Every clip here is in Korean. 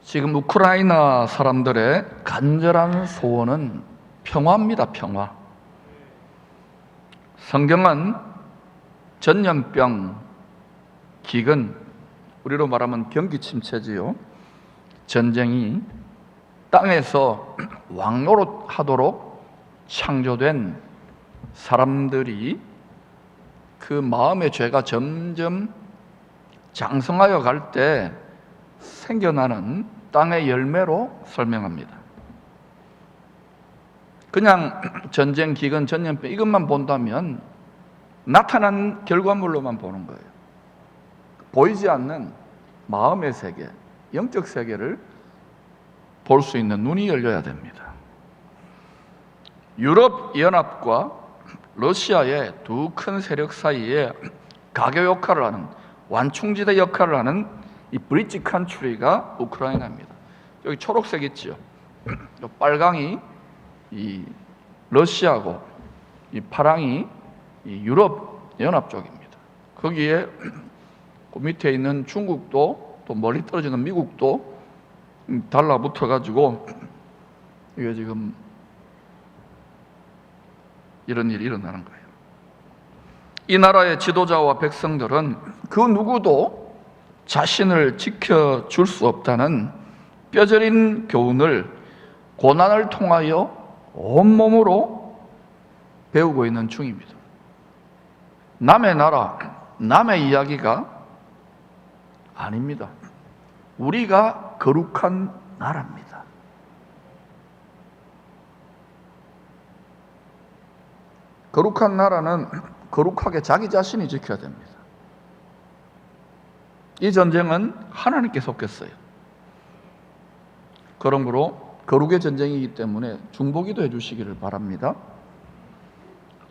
지금 우크라이나 사람들의 간절한 소원은 평화입니다. 평화. 성경은 전염병, 기근, 우리로 말하면 경기 침체지요, 전쟁이 땅에서 왕노릇하도록 창조된 사람들이 그 마음의 죄가 점점 장성하여 갈 때 생겨나는 땅의 열매로 설명합니다. 그냥 전쟁, 기근, 전염병 이것만 본다면 나타난 결과물로만 보는 거예요. 보이지 않는 마음의 세계, 영적 세계를 볼 수 있는 눈이 열려야 됩니다. 유럽 연합과 러시아의 두 큰 세력 사이에 가교 역할을 하는, 완충지대 역할을 하는 이 브릿지 컨트리가 우크라이나입니다. 여기 초록색 있죠. 빨강이 이 러시아고, 이 파랑이 이 유럽 연합 쪽입니다. 거기에 그 밑에 있는 중국도, 또 멀리 떨어지는 미국도 달라붙어 가지고 이게 지금 이런 일이 일어나는 거예요. 이 나라의 지도자와 백성들은 그 누구도 자신을 지켜줄 수 없다는 뼈저린 교훈을, 고난을 통하여 온몸으로 배우고 있는 중입니다. 남의 나라, 남의 이야기가 아닙니다. 우리가 거룩한 나라입니다. 거룩한 나라는 거룩하게 자기 자신이 지켜야 됩니다. 이 전쟁은 하나님께 속했어요. 그러므로 거룩의 전쟁이기 때문에 중보기도 해주시기를 바랍니다.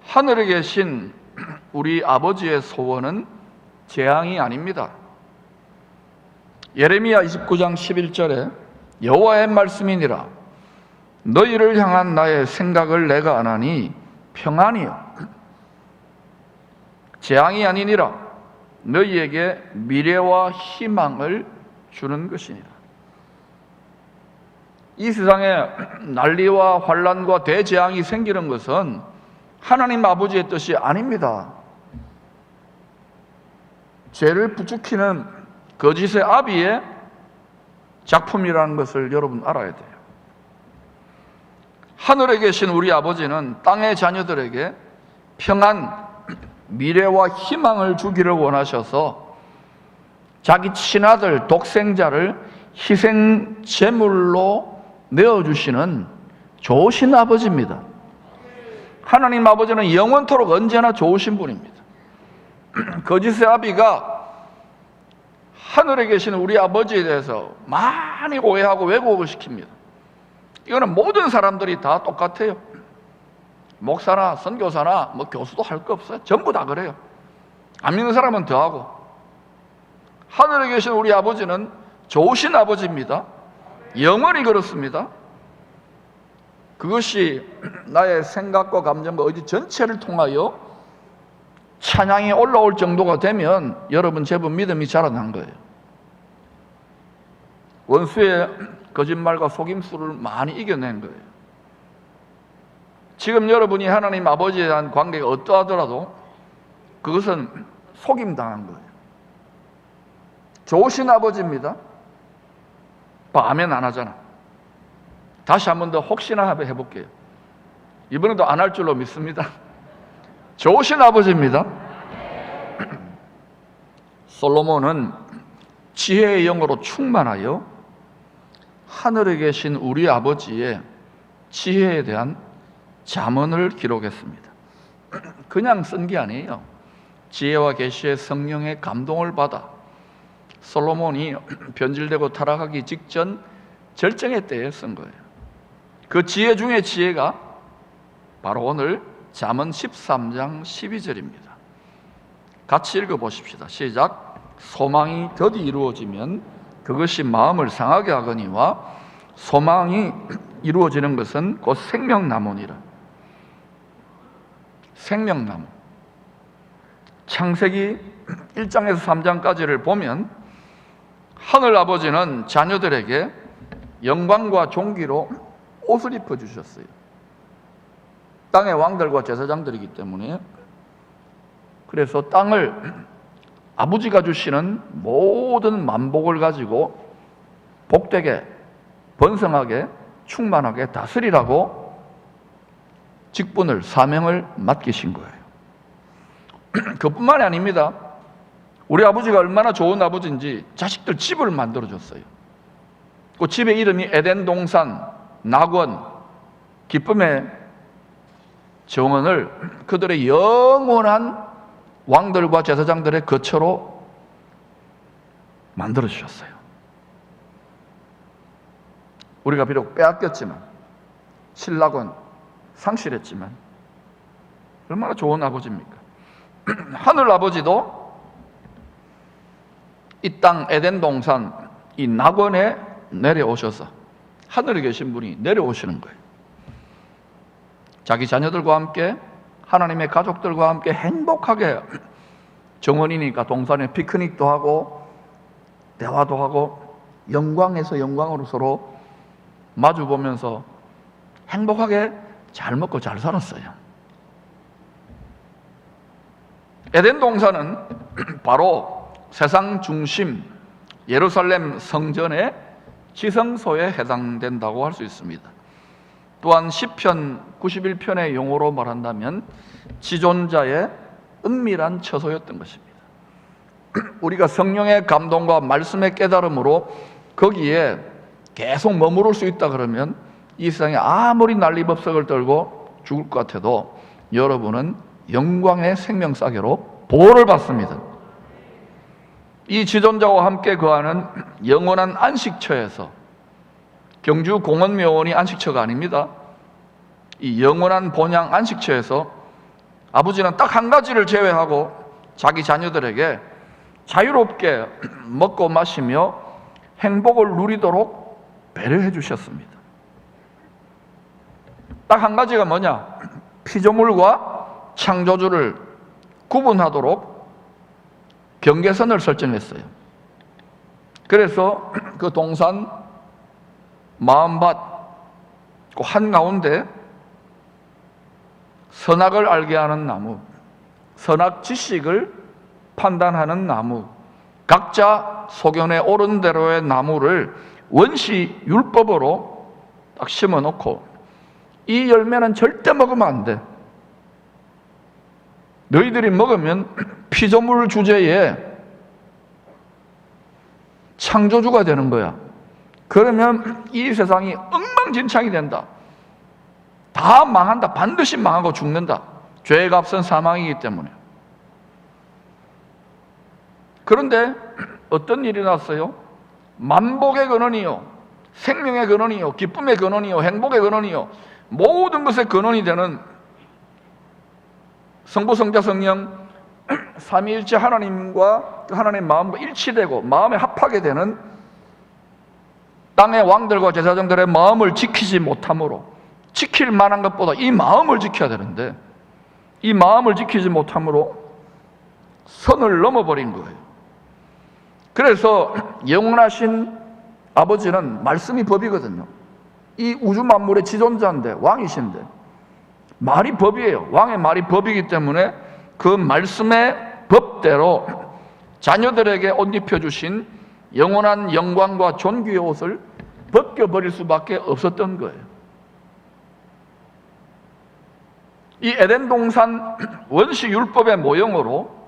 하늘에 계신 우리 아버지의 소원은 재앙이 아닙니다. 예레미야 29장 11절에 여호와의 말씀이니라, 너희를 향한 나의 생각을 내가 아나니 평안이요 재앙이 아니니라, 너희에게 미래와 희망을 주는 것이니라. 이 세상에 난리와 환난과 대재앙이 생기는 것은 하나님 아버지의 뜻이 아닙니다. 죄를 부추기는 거짓의 아비의 작품이라는 것을 여러분 알아야 돼요. 하늘에 계신 우리 아버지는 땅의 자녀들에게 평안, 미래와 희망을 주기를 원하셔서 자기 친아들, 독생자를 희생 제물로 내어주시는 좋으신 아버지입니다. 하나님 아버지는 영원토록 언제나 좋으신 분입니다. 거짓의 아비가 하늘에 계신 우리 아버지에 대해서 많이 오해하고 왜곡을 시킵니다. 이거는 모든 사람들이 다 똑같아요. 목사나 선교사나 뭐 교수도 할 거 없어요. 전부 다 그래요. 안 믿는 사람은 더하고. 하늘에 계신 우리 아버지는 좋으신 아버지입니다. 영원히 그렇습니다. 그것이 나의 생각과 감정과 의지 전체를 통하여 찬양이 올라올 정도가 되면 여러분 제법 믿음이 자라난 거예요. 원수의 거짓말과 속임수를 많이 이겨낸 거예요. 지금 여러분이 하나님 아버지에 대한 관계가 어떠하더라도 그것은 속임당한 거예요. 좋으신 아버지입니다. 아멘 안 하잖아. 다시 한 번 더 혹시나 해볼게요. 이번에도 안 할 줄로 믿습니다. 좋으신 아버지입니다. 솔로몬은 지혜의 영으로 충만하여 하늘에 계신 우리 아버지의 지혜에 대한 잠언을 기록했습니다. 그냥 쓴 게 아니에요. 지혜와 계시의 성령의 감동을 받아 솔로몬이 변질되고 타락하기 직전 절정의 때에 쓴 거예요. 그 지혜 중에 지혜가 바로 오늘 잠언 13장 12절입니다. 같이 읽어보십시다. 시작. 소망이 더디 이루어지면 그것이 마음을 상하게 하거니와 소망이 이루어지는 것은 곧 생명나무니라. 생명나무. 창세기 1장에서 3장까지를 보면 하늘 아버지는 자녀들에게 영광과 존귀로 옷을 입혀주셨어요. 땅의 왕들과 제사장들이기 때문에. 그래서 땅을 아버지가 주시는 모든 만복을 가지고 복되게, 번성하게, 충만하게 다스리라고 직분을, 사명을 맡기신 거예요. 그뿐만이 아닙니다. 우리 아버지가 얼마나 좋은 아버지인지 자식들 집을 만들어줬어요. 그 집의 이름이 에덴 동산, 낙원, 기쁨의 정원을 그들의 영원한 왕들과 제사장들의 거처로 만들어주셨어요. 우리가 비록 빼앗겼지만, 신락은 상실했지만 얼마나 좋은 아버지입니까? 하늘 아버지도 이 땅 에덴 동산, 이 낙원에 내려오셔서 하늘에 계신 분이 내려오시는 거예요. 자기 자녀들과 함께, 하나님의 가족들과 함께 행복하게, 정원이니까 동산에 피크닉도 하고 대화도 하고 영광에서 영광으로 서로 마주보면서 행복하게 잘 먹고 잘 살았어요. 에덴 동산은 바로 세상 중심 예루살렘 성전의 지성소에 해당된다고 할 수 있습니다. 또한 시편 91편의 용어로 말한다면 지존자의 은밀한 처소였던 것입니다. 우리가 성령의 감동과 말씀의 깨달음으로 거기에 계속 머무를 수 있다 그러면 이 세상에 아무리 난리법석을 떨고 죽을 것 같아도 여러분은 영광의 생명싸개로 보호를 받습니다. 이 지존자와 함께 거하는 영원한 안식처에서, 경주 공원묘원이 안식처가 아닙니다. 이 영원한 본향 안식처에서 아버지는 딱 한 가지를 제외하고 자기 자녀들에게 자유롭게 먹고 마시며 행복을 누리도록 배려해 주셨습니다. 딱 한 가지가 뭐냐? 피조물과 창조주를 구분하도록 경계선을 설정했어요. 그래서 그 동산 마음밭 그 한가운데 선악을 알게 하는 나무, 선악 지식을 판단하는 나무, 각자 소견에 옳은 대로의 나무를 원시 율법으로 딱 심어놓고 이 열매는 절대 먹으면 안 돼. 너희들이 먹으면 피조물 주제에 창조주가 되는 거야. 그러면 이 세상이 엉망진창이 된다. 다 망한다. 반드시 망하고 죽는다. 죄의 값은 사망이기 때문에. 그런데 어떤 일이 났어요? 만복의 근원이요, 생명의 근원이요, 기쁨의 근원이요, 행복의 근원이요, 모든 것의 근원이 되는 성부, 성자, 성령 삼위일체 하나님과 하나님의 마음과 일치되고 마음에 합하게 되는 땅의 왕들과 제사장들의 마음을 지키지 못함으로, 지킬 만한 것보다 이 마음을 지켜야 되는데 이 마음을 지키지 못함으로 선을 넘어버린 거예요. 그래서 영원하신 아버지는 말씀이 법이거든요. 이 우주 만물의 지존자인데, 왕이신데 말이 법이에요. 왕의 말이 법이기 때문에 그 말씀의 법대로 자녀들에게 옷 입혀주신 영원한 영광과 존귀의 옷을 벗겨버릴 수밖에 없었던 거예요. 이 에덴 동산 원시 율법의 모형으로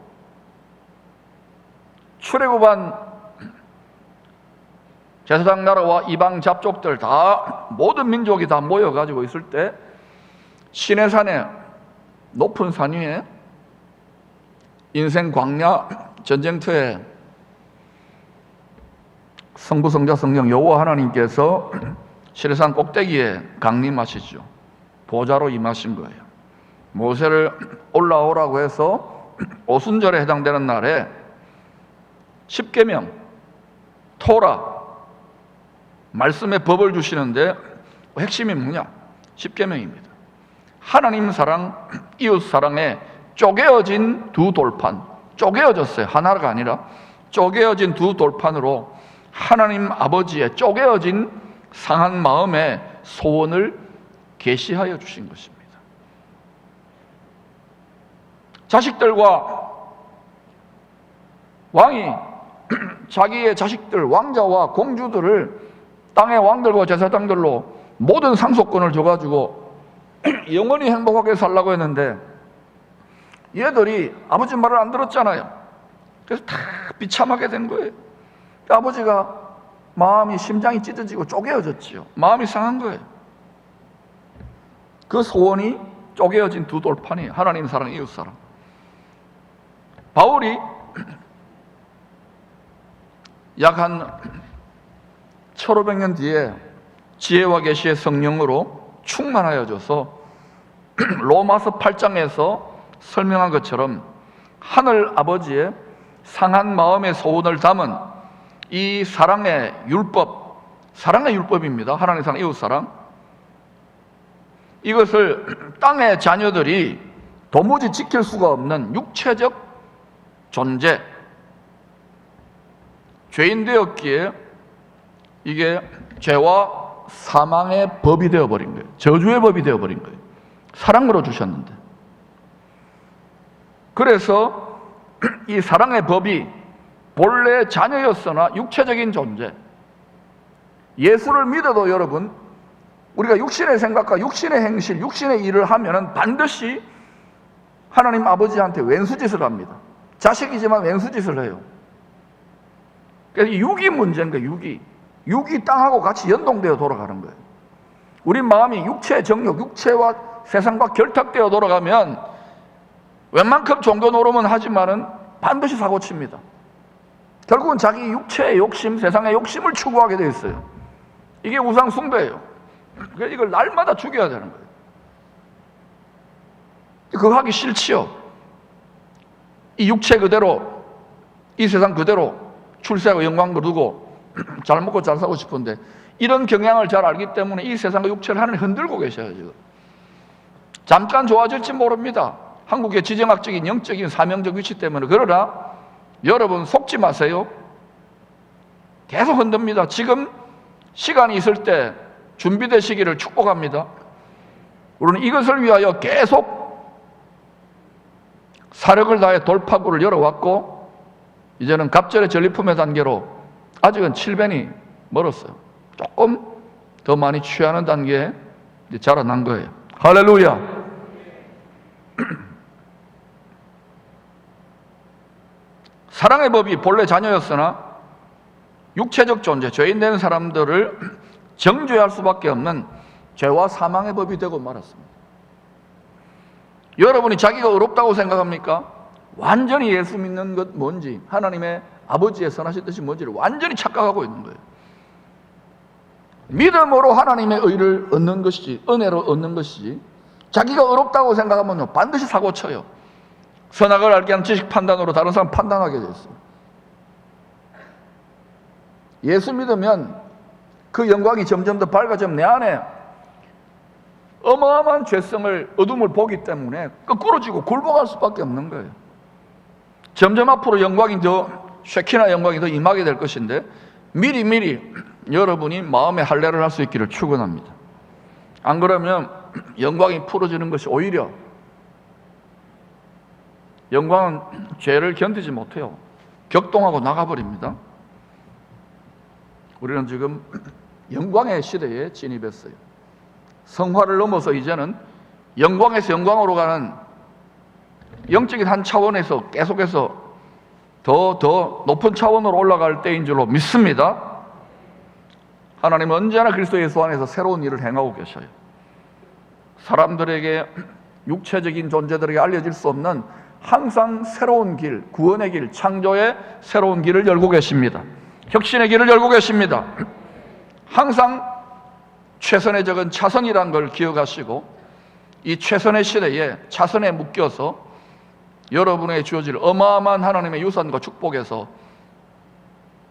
출애굽한 제사장 나라와 이방 잡족들 다, 모든 민족이 다 모여가지고 있을 때 시내산에, 높은 산 위에 인생 광야 전쟁터에 성부, 성자, 성령 여호와 하나님께서 시내산 꼭대기에 강림하시죠. 보좌로 임하신 거예요. 모세를 올라오라고 해서 오순절에 해당되는 날에 십계명, 토라, 말씀의 법을 주시는데 핵심이 뭐냐? 십계명입니다. 하나님 사랑, 이웃 사랑에 쪼개어진 두 돌판, 쪼개어졌어요. 하나가 아니라 쪼개어진 두 돌판으로 하나님 아버지의 쪼개어진 상한 마음의 소원을 계시하여 주신 것입니다. 자식들과 왕이 자기의 자식들, 왕자와 공주들을 땅의 왕들과 제사장들로 모든 상속권을 줘가지고 영원히 행복하게 살라고 했는데 얘들이 아버지 말을 안 들었잖아요. 그래서 다 비참하게 된 거예요. 아버지가 마음이, 심장이 찢어지고 쪼개어졌지요. 마음이 상한 거예요. 그 소원이 쪼개어진 두 돌판이에요. 하나님 사랑, 이웃 사랑. 바울이 약 한 1500년 뒤에 지혜와 계시의 성령으로 충만하여져서 로마서 8장에서 설명한 것처럼 하늘 아버지의 상한 마음의 소원을 담은 이 사랑의 율법, 사랑의 율법입니다. 하나님 사랑, 이웃 사랑. 이것을 땅의 자녀들이 도무지 지킬 수가 없는 육체적 존재, 죄인 되었기에 이게 죄와 사망의 법이 되어버린 거예요. 저주의 법이 되어버린 거예요. 사랑으로 주셨는데. 그래서 이 사랑의 법이 본래 자녀였으나 육체적인 존재, 예수를 믿어도 여러분, 우리가 육신의 생각과 육신의 행실, 육신의 일을 하면은 반드시 하나님 아버지한테 왼수짓을 합니다. 자식이지만 왼수짓을 해요. 그래서 육이 문제인 거예요. 육이 땅하고 같이 연동되어 돌아가는 거예요. 우리 마음이 육체의 정욕, 육체와 세상과 결탁되어 돌아가면 웬만큼 종교 노름은 하지만은 반드시 사고칩니다. 결국은 자기 육체의 욕심, 세상의 욕심을 추구하게 되어 있어요. 이게 우상 숭배예요. 그래서 이걸 날마다 죽여야 되는 거예요. 그거 하기 싫지요. 이 육체 그대로, 이 세상 그대로 출세하고 영광 거두고 잘 먹고 잘 살고 싶은데 이런 경향을 잘 알기 때문에 이 세상과 육체를 하나님 흔들고 계셔요. 지금 잠깐 좋아질지 모릅니다. 한국의 지정학적인 영적인 사명적 위치 때문에. 그러나 여러분 속지 마세요. 계속 흔듭니다. 지금 시간이 있을 때 준비되시기를 축복합니다. 우리는 이것을 위하여 계속 사력을 다해 돌파구를 열어왔고 이제는 갑절의 전리품의 단계로 아직은 7배니 멀었어요. 조금 더 많이 취하는 단계에 이제 자라난 거예요. 할렐루야. 사랑의 법이 본래 자녀였으나 육체적 존재, 죄인 된 사람들을 정죄할 수밖에 없는 죄와 사망의 법이 되고 말았습니다. 여러분이 자기가 의롭다고 생각합니까? 완전히 예수 믿는 것 뭔지, 하나님의 아버지의 선하신 뜻이 뭔지를 완전히 착각하고 있는 거예요. 믿음으로 하나님의 의를 얻는 것이지, 은혜로 얻는 것이지, 자기가 의롭다고 생각하면 반드시 사고쳐요. 선악을 알게 하는 지식 판단으로 다른 사람 판단하게 됐어요. 예수 믿으면 그 영광이 점점 더 밝아지면 내 안에 어마어마한 죄성을, 어둠을 보기 때문에 거꾸로 지고 굴복할 수밖에 없는 거예요. 점점 앞으로 영광이 더, 쉐키나 영광이 더 임하게 될 것인데 미리 여러분이 마음의 할례를 할 수 있기를 축원합니다. 안 그러면 영광이 풀어지는 것이 오히려, 영광은 죄를 견디지 못해요. 격동하고 나가버립니다. 우리는 지금 영광의 시대에 진입했어요. 성화를 넘어서 이제는 영광에서 영광으로 가는 영적인 한 차원에서 계속해서 더 높은 차원으로 올라갈 때인 줄로 믿습니다. 하나님은 언제나 그리스도 예수 안에서 새로운 일을 행하고 계셔요. 사람들에게, 육체적인 존재들에게 알려질 수 없는 항상 새로운 길, 구원의 길, 창조의 새로운 길을 열고 계십니다. 혁신의 길을 열고 계십니다. 항상 최선의 적은 차선이라는 걸 기억하시고 이 최선의 시대에 차선에 묶여서 여러분에게 주어질 어마어마한 하나님의 유산과 축복에서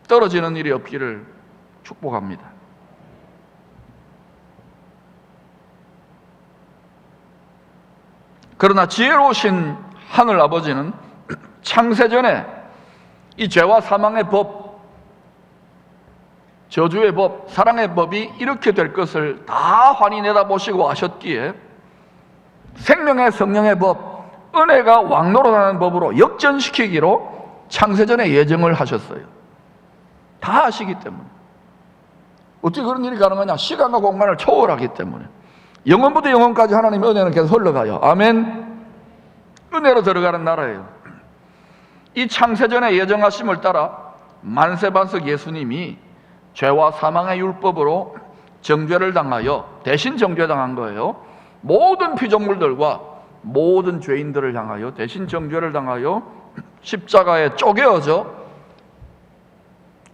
떨어지는 일이 없기를 축복합니다. 그러나 지혜로우신 하늘 아버지는 창세전에 이 죄와 사망의 법, 저주의 법, 사랑의 법이 이렇게 될 것을 다 환히 내다보시고 아셨기에 생명의 성령의 법, 은혜가 왕노릇하는 법으로 역전시키기로 창세전에 예정을 하셨어요. 다 아시기 때문에. 어떻게 그런 일이 가능하냐? 시간과 공간을 초월하기 때문에. 영원부터 영원까지 하나님의 은혜는 계속 흘러가요. 아멘. 은혜로 들어가는 나라예요. 이 창세전에 예정하심을 따라 만세반석 예수님이 죄와 사망의 율법으로 정죄를 당하여 대신 정죄당한 거예요. 모든 피조물들과 모든 죄인들을 향하여 대신 정죄를 당하여 십자가에 쪼개어져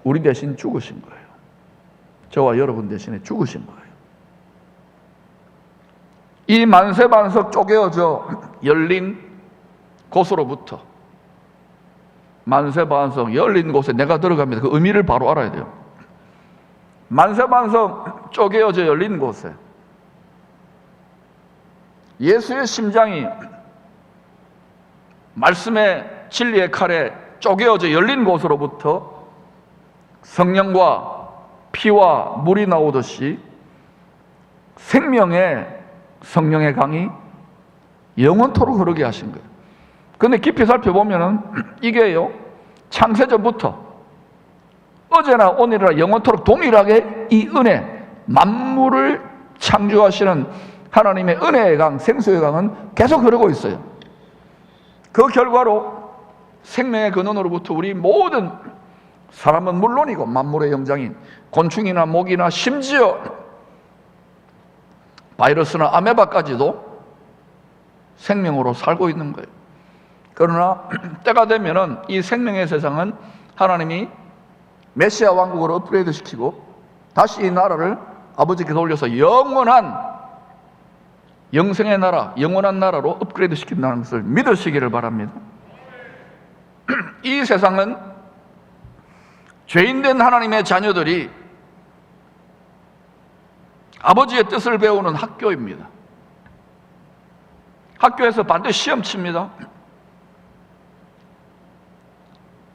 우리 대신 죽으신 거예요. 저와 여러분 대신에 죽으신 거예요. 이 만세반석 쪼개어져 열린 곳으로부터, 만세반석 열린 곳에 내가 들어갑니다. 그 의미를 바로 알아야 돼요. 만세반석 쪼개어져 열린 곳에 예수의 심장이 말씀의 진리의 칼에 쪼개어져 열린 곳으로부터 성령과 피와 물이 나오듯이 생명의 성령의 강이 영원토록 흐르게 하신 거예요. 그런데 깊이 살펴보면은 이게요, 창세전부터 어제나 오늘이나 영원토록 동일하게 이 은혜, 만물을 창조하시는 하나님의 은혜의 강, 생수의 강은 계속 흐르고 있어요. 그 결과로 생명의 근원으로부터 우리 모든 사람은 물론이고 만물의 영장인 곤충이나 모기나 심지어 바이러스나 아메바까지도 생명으로 살고 있는 거예요. 그러나 때가 되면은 이 생명의 세상은 하나님이 메시아 왕국으로 업그레이드 시키고 다시 이 나라를 아버지께 돌려서 영원한 영생의 나라, 영원한 나라로 업그레이드 시킨다는 것을 믿으시기를 바랍니다. 이 세상은 죄인된 하나님의 자녀들이 아버지의 뜻을 배우는 학교입니다. 학교에서 반드시 시험 칩니다.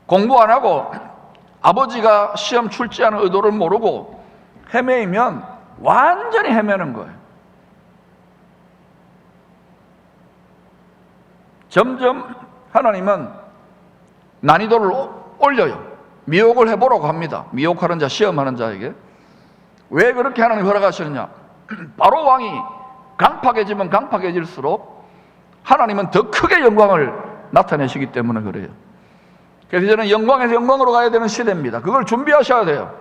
공부 안 하고 아버지가 시험 출제하는 의도를 모르고 헤매이면 완전히 헤매는 거예요. 점점 하나님은 난이도를 올려요. 미혹을 해보라고 합니다. 미혹하는 자, 시험하는 자에게. 왜 그렇게 하나님 허락하시느냐? 바로 왕이 강팍해지면 강팍해질수록 하나님은 더 크게 영광을 나타내시기 때문에 그래요. 그래서 이제는 영광에서 영광으로 가야 되는 시대입니다. 그걸 준비하셔야 돼요.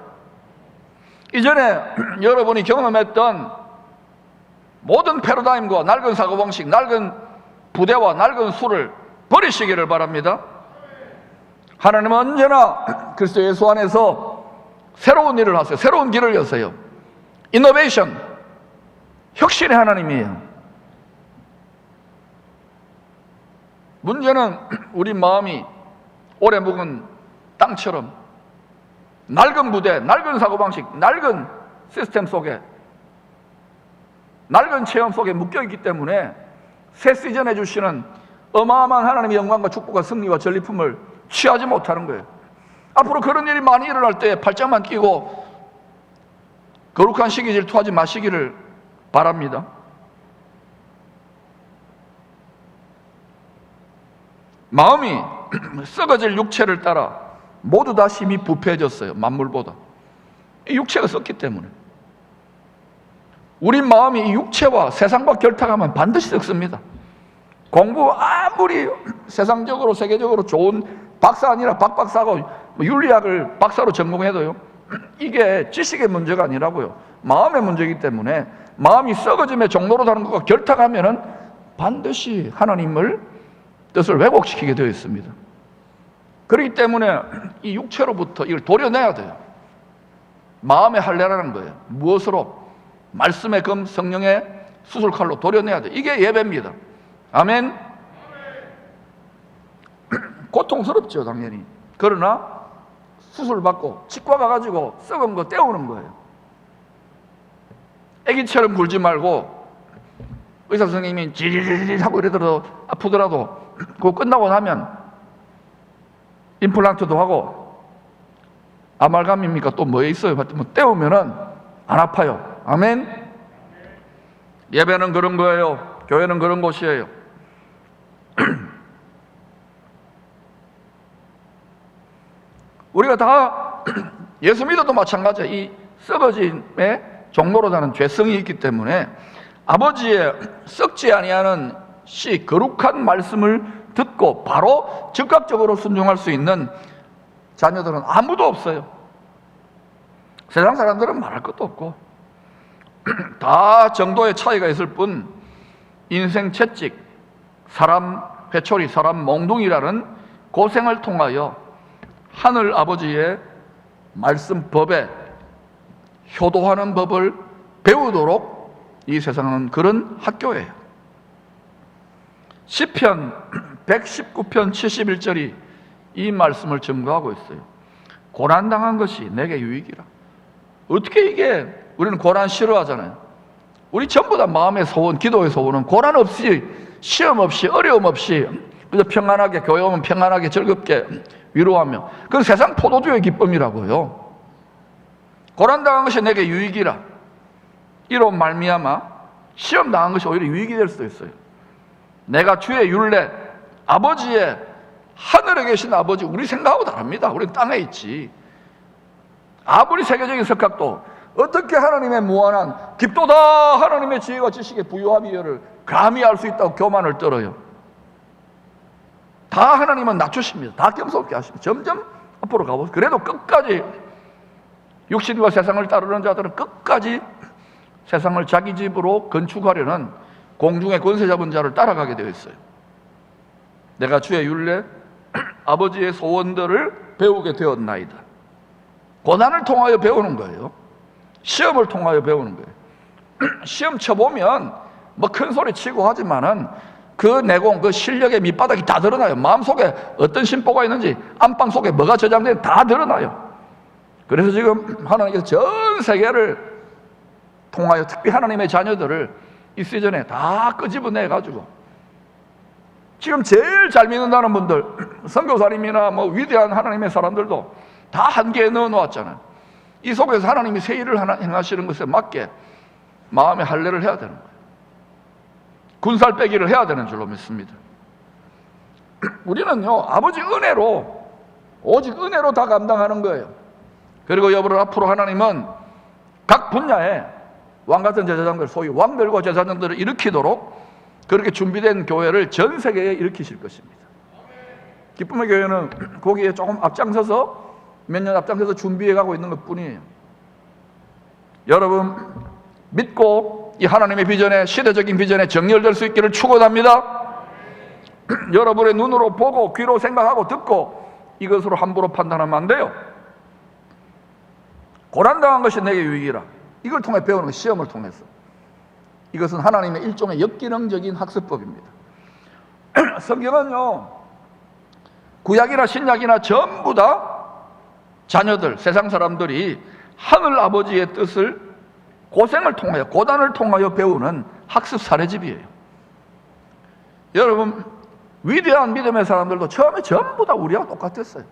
이전에 여러분이 경험했던 모든 패러다임과 낡은 사고방식, 낡은 부대와 낡은 수를 버리시기를 바랍니다. 하나님은 언제나 그리스도 예수 안에서 새로운 일을 하세요. 새로운 길을 여세요. 이노베이션, 혁신의 하나님이에요. 문제는 우리 마음이 오래 묵은 땅처럼 낡은 부대, 낡은 사고방식, 낡은 시스템 속에, 낡은 체험 속에 묶여있기 때문에 새 시즌에 주시는 어마어마한 하나님의 영광과 축복과 승리와 전리품을 취하지 못하는 거예요. 앞으로 그런 일이 많이 일어날 때 팔짱만 끼고 거룩한 시기 질투하지 마시기를 바랍니다. 마음이 썩어질 육체를 따라 모두 다 힘이 부패해졌어요. 만물보다. 이 육체가 썩기 때문에. 우리 마음이 이 육체와 세상과 결탁하면 반드시 썩습니다. 공부 아무리 세상적으로 세계적으로 좋은 박사 아니라 박박사고 윤리학을 박사로 전공해도요, 이게 지식의 문제가 아니라고요, 마음의 문제이기 때문에 마음이 썩어짐의 종로로 다른 것과 결탁하면은 반드시 하나님을 뜻을 왜곡시키게 되어 있습니다. 그렇기 때문에 이 육체로부터 이걸 도려내야 돼요. 마음의 할례라는 거예요. 무엇으로? 말씀의 금, 성령의 수술칼로 도려내야 돼요. 이게 예배입니다. 아멘. 고통스럽죠, 당연히. 그러나 수술받고 치과 가가지고 썩은 거 떼우는 거예요. 애기처럼 굴지 말고 의사 선생님이 지리리리 하고 이러더라도 아프더라도 그거 끝나고 나면 임플란트도 하고 아말감입니까? 또 뭐에 있어요? 뭐 때우면은 안 아파요. 아멘? 예배는 그런 거예요. 교회는 그런 곳이에요. 우리가 다 예수 믿어도 마찬가지예요. 이 썩어짐의 종로로 사는 죄성이 있기 때문에 아버지의 썩지 아니하는 씨, 거룩한 말씀을 듣고 바로 즉각적으로 순종할 수 있는 자녀들은 아무도 없어요. 세상 사람들은 말할 것도 없고 다 정도의 차이가 있을 뿐 인생 채찍, 사람 회초리, 사람 몽둥이라는 고생을 통하여 하늘 아버지의 말씀 법에 효도하는 법을 배우도록 이 세상은 그런 학교예요. 시편 119편 71절이 이 말씀을 증거하고 있어요. 고난당한 것이 내게 유익이라. 어떻게 이게, 우리는 고난 싫어하잖아요. 우리 전부 다 마음의 소원, 기도의 소원은 고난 없이, 시험 없이, 어려움 없이 그저 평안하게, 교회 오면 평안하게 즐겁게 위로하며, 그건 세상 포도주의 기쁨이라고요. 고난당한 것이 내게 유익이라. 이로 말미암아 시험 당한 것이 오히려 유익이 될 수도 있어요. 내가 주의 율례, 아버지의, 하늘에 계신 아버지, 우리 생각하고 다릅니다. 우리는 땅에 있지. 아무리 세계적인 석학도 어떻게 하나님의 무한한 깊도다 하나님의 지혜와 지식의 부유함이여를 감히 알 수 있다고 교만을 떨어요. 다 하나님은 낮추십니다. 다 겸손케 하십니다. 점점 앞으로 가보세요. 그래도 끝까지 육신과 세상을 따르는 자들은 끝까지 세상을 자기 집으로 건축하려는 공중의 권세 잡은 자를 따라가게 되어 있어요. 내가 주의 율례, 아버지의 소원들을 배우게 되었나이다. 고난을 통하여 배우는 거예요. 시험을 통하여 배우는 거예요. 시험 쳐보면 뭐 큰 소리 치고 하지만은 그 내공, 그 실력의 밑바닥이 다 드러나요. 마음속에 어떤 심보가 있는지, 안방 속에 뭐가 저장되는지 다 드러나요. 그래서 지금 하나님께서 전 세계를 통하여 특히 하나님의 자녀들을 이 시즌에 다 끄집어내가지고 지금 제일 잘 믿는다는 분들, 선교사님이나 뭐 위대한 하나님의 사람들도 다 한계에 넣어놓았잖아요. 이 속에서 하나님이 새 일을 행하시는 것에 맞게 마음의 할례를 해야 되는 거예요. 군살 빼기를 해야 되는 줄로 믿습니다. 우리는요, 아버지 은혜로, 오직 은혜로 다 감당하는 거예요. 그리고 여러분, 앞으로 하나님은 각 분야에 왕같은 제사장들, 소위 왕들과 제사장들을 일으키도록 그렇게 준비된 교회를 전 세계에 일으키실 것입니다. 기쁨의 교회는 거기에 조금 앞장서서 몇 년 앞장서서 준비해가고 있는 것 뿐이에요. 여러분, 믿고 이 하나님의 비전에, 시대적인 비전에 정렬될 수 있기를 축원합니다. 여러분의 눈으로 보고 귀로 생각하고 듣고 이것으로 함부로 판단하면 안 돼요. 고난당한 것이 내게 유익이라. 이걸 통해 배우는 거, 시험을 통해서. 이것은 하나님의 일종의 역기능적인 학습법입니다. 성경은요, 구약이나 신약이나 전부 다 자녀들, 세상 사람들이 하늘 아버지의 뜻을 고생을 통하여, 고난을 통하여 배우는 학습 사례집이에요. 여러분, 위대한 믿음의 사람들도 처음에 전부 다 우리하고 똑같았어요.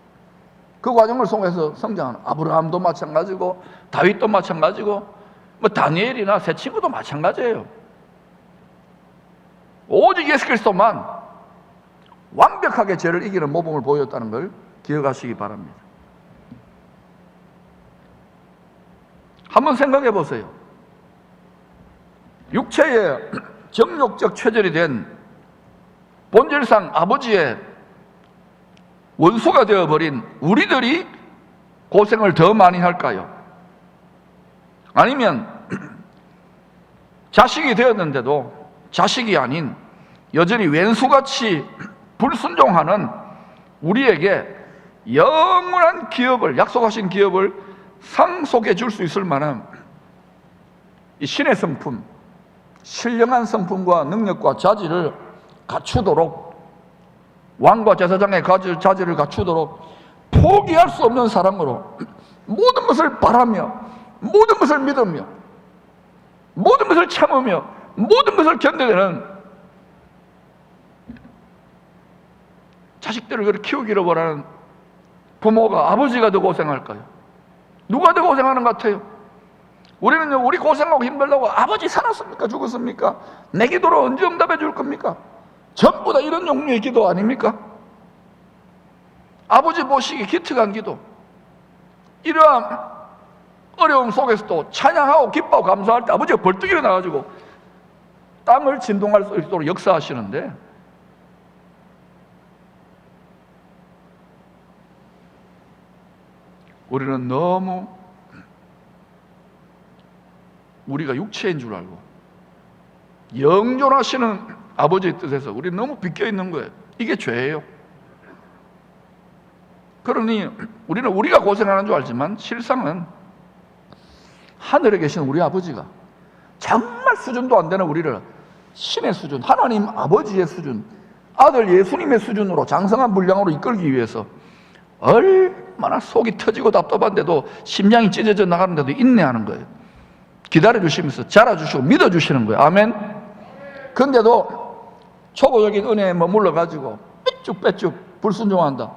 그 과정을 통해서 성장하는 아브라함도 마찬가지고, 다윗도 마찬가지고, 뭐 다니엘이나 새 친구도 마찬가지예요. 오직 예수 그리스도만 완벽하게 죄를 이기는 모범을 보였다는 걸 기억하시기 바랍니다. 한번 생각해 보세요. 육체의 정욕적 체질이 된 본질상 아버지의 원수가 되어버린 우리들이 고생을 더 많이 할까요? 아니면 자식이 되었는데도 자식이 아닌 여전히 왼수같이 불순종하는 우리에게 영원한 기업을, 약속하신 기업을 상속해 줄 수 있을 만한 이 신의 성품, 신령한 성품과 능력과 자질을 갖추도록, 왕과 제사장의 자질을 갖추도록 포기할 수 없는 사람으로 모든 것을 바라며, 모든 것을 믿으며, 모든 것을 참으며, 모든 것을 견뎌내는 자식들을 그렇게 키우기를 원하는 부모가, 아버지가 더 고생할까요? 누가 더 고생하는 것 같아요? 우리는요, 우리 고생하고 힘들다고 아버지 살았습니까? 죽었습니까? 내 기도를 언제 응답해 줄 겁니까? 전부 다 이런 종류의 기도 아닙니까? 아버지 보시기 기특한 기도. 이러한 어려움 속에서도 찬양하고 기뻐하고 감사할 때 아버지가 벌떡 일어나가지고 땅을 진동할 수 있도록 역사하시는데, 우리는 너무 우리가 육체인 줄 알고 영존하시는 아버지의 뜻에서 우리는 너무 비껴 있는 거예요. 이게 죄예요. 그러니 우리는 우리가 고생하는 줄 알지만 실상은 하늘에 계신 우리 아버지가 정말 수준도 안 되는 우리를 신의 수준, 하나님 아버지의 수준, 아들 예수님의 수준으로 장성한 분량으로 이끌기 위해서 얼마나 속이 터지고 답답한데도 심장이 찢어져 나가는데도 인내하는 거예요. 기다려주시면서 자라주시고 믿어주시는 거예요. 아멘. 근데도 초보적인 은혜에 머물러가지고 삐쭉빼쭉 불순종한다.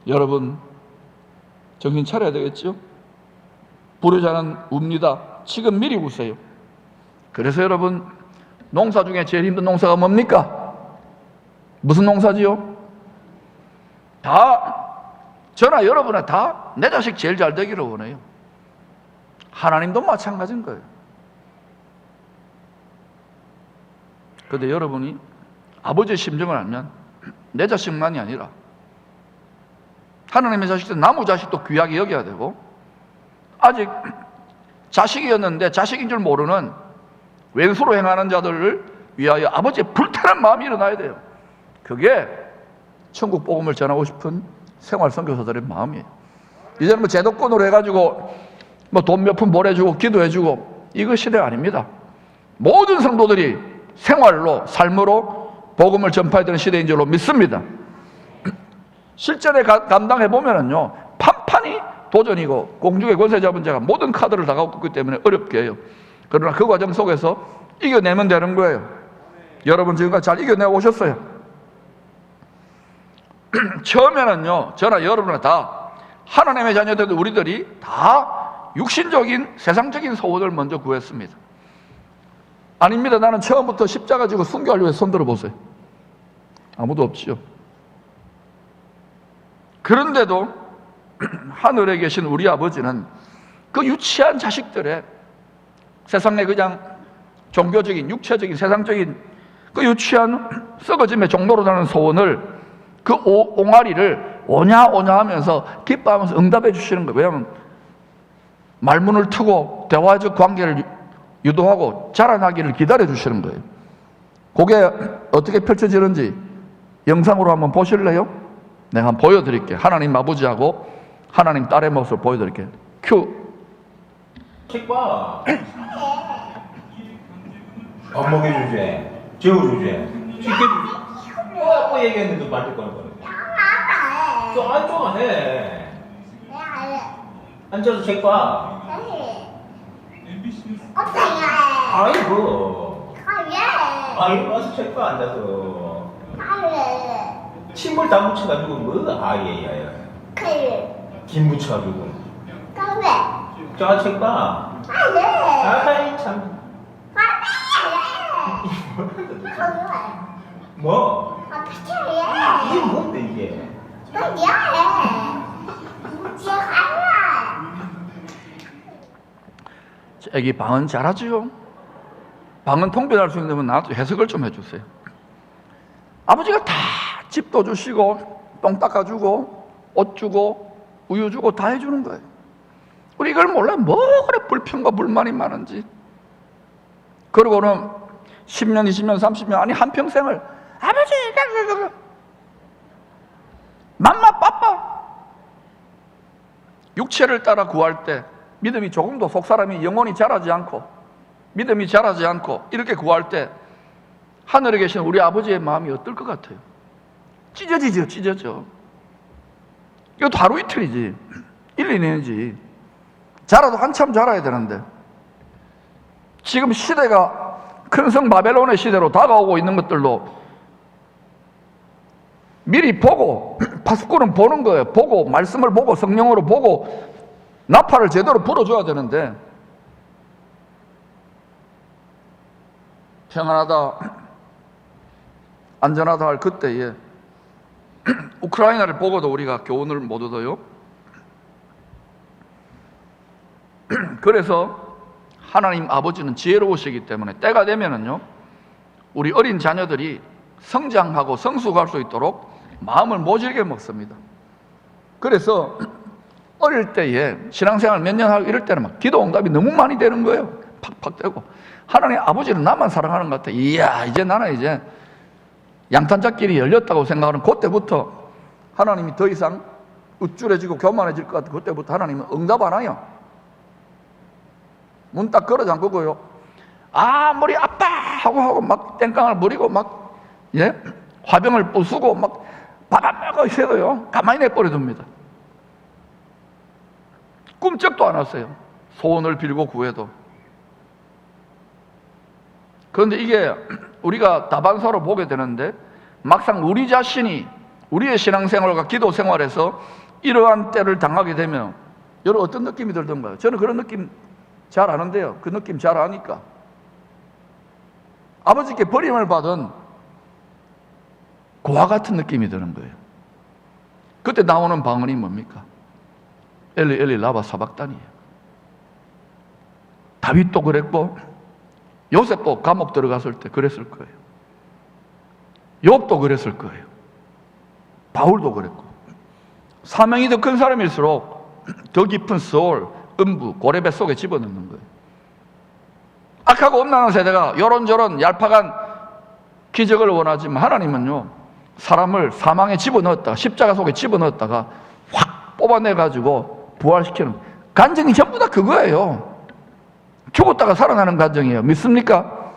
여러분, 정신 차려야 되겠죠? 부르자는 웁니다. 지금 미리 우세요. 그래서 여러분, 농사 중에 제일 힘든 농사가 뭡니까? 무슨 농사지요? 저나 여러분은 다 내 자식 제일 잘 되기를 원해요. 하나님도 마찬가지인 거예요. 그런데 여러분이 아버지의 심정을 알면 내 자식만이 아니라 하나님의 자식도 나무 자식도 귀하게 여겨야 되고, 아직 자식이었는데 자식인 줄 모르는 왼수로 행하는 자들을 위하여 아버지의 불타는 마음이 일어나야 돼요. 그게 천국 복음을 전하고 싶은 생활 선교사들의 마음이에요. 이제는 뭐 제도권으로 해가지고 뭐 돈 몇 푼 보내주고 기도해주고 이거 시대 아닙니다. 모든 성도들이 생활로 삶으로 복음을 전파해야 되는 시대인 줄로 믿습니다. 실전에 감당해 보면은요, 판판이 도전이고 공중의 권세 잡은 자가 모든 카드를 다 갖고 있기 때문에 어렵게 해요. 그러나 그 과정 속에서 이겨내면 되는 거예요. 여러분 지금까지 잘 이겨내 오셨어요. 처음에는요, 저나 여러분은 다 하나님의 자녀들 우리들이 다 육신적인 세상적인 소원을 먼저 구했습니다. 아닙니다. 나는 처음부터 십자가 지고 순교하려고 해서 손 들어보세요. 아무도 없지요. 그런데도 하늘에 계신 우리 아버지는 그 유치한 자식들의 세상의 그냥 종교적인 육체적인 세상적인 그 유치한 썩어짐의 종로로 가는 소원을, 그 옹알이를 오냐 하면서 기뻐하면서 응답해 주시는 거예요. 왜냐하면 말문을 트고 대화적 관계를 유도하고 자라나기를 기다려 주시는 거예요. 그게 어떻게 펼쳐지는지 영상으로 한번 보실래요? 내가 한번 보여드릴게요. 하나님 아버지하고 하나님 딸의 모습을 보여드릴게요. 큐. 책 봐. 밥 먹여주지. 재워주지. 쉽게 뭐 얘기했는데 만질 거는 거네. 좀 해. 앉아서 책 봐. 아이고. 아이고, 와서 책 봐, 앉아서. 침을 다 묻혀가지고 뭐 아예야. 김 묻혀가지고. 자, 책 봐. 아이 참. 뭐? 이게 뭔데 이게? 애기 방언 잘하죠? 방언 통변할 수 있는 분 나한테 해석을 좀 해주세요. 아버지가 다 집도 주시고 똥 닦아주고 옷 주고 우유 주고 다 해주는 거예요. 우리 이걸 몰라요. 뭐 그래 불평과 불만이 많은지. 그러고는 10년, 20년, 30년, 아니 한평생을 아버지 맘마 빠빠 육체를 따라 구할 때 믿음이 조금도 속사람이 영혼이 자라지 않고 믿음이 자라지 않고 이렇게 구할 때 하늘에 계신 우리 아버지의 마음이 어떨 것 같아요? 찢어지죠. 찢어져. 이것도 하루 이틀이지 1, 2년이지. 자라도 한참 자라야 되는데 지금 시대가 큰 성 바벨론의 시대로 다가오고 있는 것들도 미리 보고 파수꾼은 보는 거예요. 보고 말씀을 보고 성령으로 보고 나팔을 제대로 불어줘야 되는데 평안하다 안전하다 할 그때에 우크라이나를 보고도 우리가 교훈을 못 얻어요. 그래서 하나님 아버지는 지혜로우시기 때문에 때가 되면은요 우리 어린 자녀들이 성장하고 성숙할 수 있도록 마음을 모질게 먹습니다. 그래서 어릴 때에 신앙생활 몇 년 하고 이럴 때는 막 기도 응답이 너무 많이 되는 거예요. 팍팍 되고 하나님 아버지는 나만 사랑하는 것 같아. 이야 이제 나는 이제 양탄자길이 열렸다고 생각하는 그때부터 하나님이 더 이상 우쭐해지고 교만해질 것 같아. 그때부터 하나님은 응답 안 해요. 문 딱 걸어 잠그고요. 아 머리 아파 하고 막 땡깡을 부리고 막 화병을 부수고 막 밥 안 먹고 있어도요 가만히 내버려둡니다. 꿈쩍도 안 왔어요. 소원을 빌고 구해도. 그런데 이게 우리가 다반사로 보게 되는데 막상 우리 자신이 우리의 신앙생활과 기도생활에서 이러한 때를 당하게 되면 여러분 어떤 느낌이 들던가요? 저는 그런 느낌 잘 아는데요. 그 느낌 잘 아니까 아버지께 버림을 받은 고아 같은 느낌이 드는 거예요. 그때 나오는 방언이 뭡니까? 엘리 엘리 라바 사박단이에요. 다윗도 그랬고 요셉도 감옥 들어갔을 때 그랬을 거예요. 욥도 그랬을 거예요. 바울도 그랬고 사명이 더 큰 사람일수록 더 깊은 소울, 음부, 고레배 속에 집어넣는 거예요. 악하고 음란한 세대가 요런저런 얄팍한 기적을 원하지만 하나님은요 사람을 사망에 집어넣었다가 십자가 속에 집어넣었다가 확 뽑아내가지고 부활시키는 간증이 전부 다 그거예요. 죽었다가 살아나는 간증이에요. 믿습니까?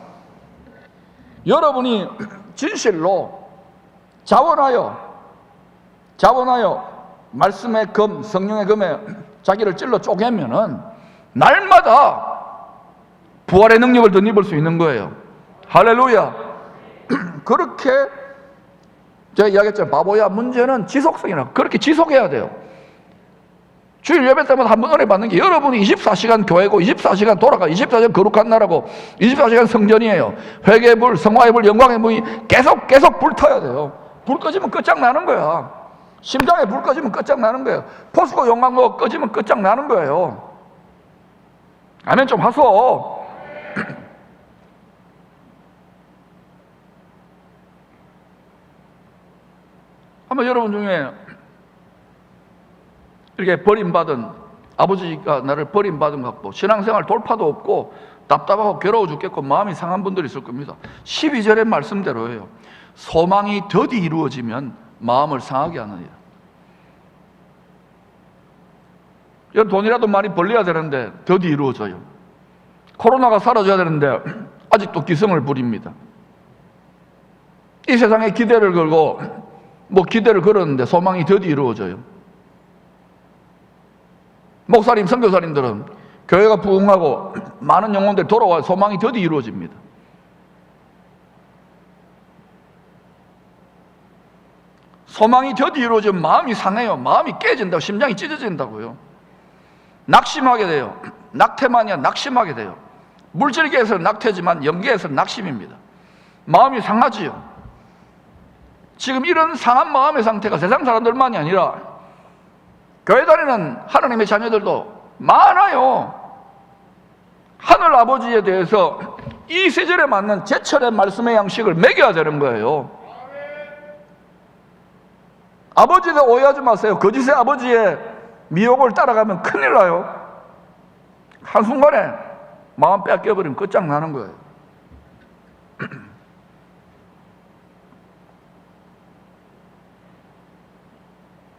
여러분이 진실로 자원하여 말씀의 검, 성령의 검에 자기를 찔러 쪼개면은 날마다 부활의 능력을 덧입을 수 있는 거예요. 할렐루야. 그렇게 제가 이야기했잖아요. 바보야. 문제는 지속성이라고. 그렇게 지속해야 돼요. 주일 예배 때마다 한 번 은혜 받는 게 여러분이 24시간 교회고 24시간 돌아가 24시간 거룩한 나라고 24시간 성전이에요. 회개의 불, 성화의 불, 영광의 불이 계속 불타야 돼요. 불 꺼지면 끝장나는 거야. 심장에 불 꺼지면 끝장나는 거예요. 포스코 용광로 꺼지면 끝장나는 거예요. 아멘 좀 하소. 아마 여러분 중에 이렇게 버림받은 아버지가 나를 버림받은 것 같고 신앙생활 돌파도 없고 답답하고 괴로워 죽겠고 마음이 상한 분들이 있을 겁니다. 12절의 말씀대로예요. 소망이 더디 이루어지면 마음을 상하게 하느니라. 여러분 돈이라도 많이 벌려야 되는데 더디 이루어져요. 코로나가 사라져야 되는데 아직도 기승을 부립니다. 이 세상에 기대를 걸고 기대를 걸었는데 소망이 더디 이루어져요. 목사님, 선교사님들은 교회가 부흥하고 많은 영혼들이 돌아와 소망이 더디 이루어집니다. 소망이 더디 이루어지면 마음이 상해요. 마음이 깨진다고, 심장이 찢어진다고요. 낙심하게 돼요. 낙태만이야, 낙심하게 돼요. 물질계에서는 낙태지만 영계에서는 낙심입니다. 마음이 상하지요. 지금 이런 상한 마음의 상태가 세상 사람들만이 아니라 교회 다니는 하나님의 자녀들도 많아요. 하늘 아버지에 대해서 이 세절에 맞는 제철의 말씀의 양식을 먹여야 되는 거예요. 아버지도 오해하지 마세요. 거짓의 아버지의 미혹을 따라가면 큰일 나요. 한순간에 마음 뺏겨버리면 끝장나는 거예요.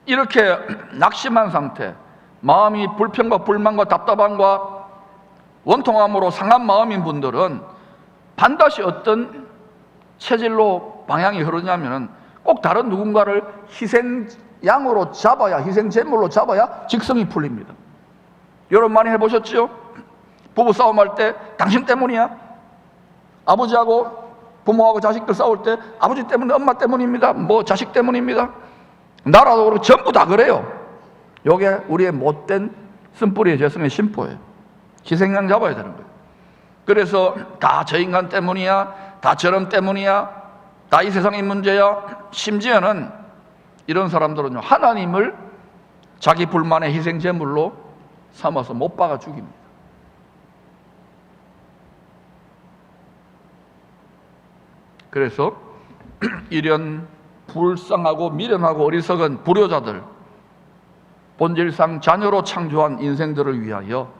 이렇게 낙심한 상태, 마음이 불평과 불만과 답답함과 원통함으로 상한 마음인 분들은 반드시 어떤 체질로 방향이 흐르냐면 꼭 다른 누군가를 희생양으로 잡아야, 희생제물로 잡아야 직성이 풀립니다. 여러분 많이 해보셨죠? 부부싸움할 때 당신 때문이야? 아버지하고 부모하고 자식들 싸울 때 아버지 때문에 엄마 때문입니다. 자식 때문입니다. 나라도 그렇고 전부 다 그래요. 요게 우리의 못된 쓴뿌리의 죄성의 심보예요. 희생양 잡아야 되는 거예요. 그래서 다 저 인간 때문이야, 다 저런 때문이야, 다 이 세상의 문제야. 심지어는 이런 사람들은요, 하나님을 자기 불만의 희생 제물로 삼아서 못 박아 죽입니다. 그래서 이런 불쌍하고 미련하고 어리석은 불효자들, 본질상 자녀로 창조한 인생들을 위하여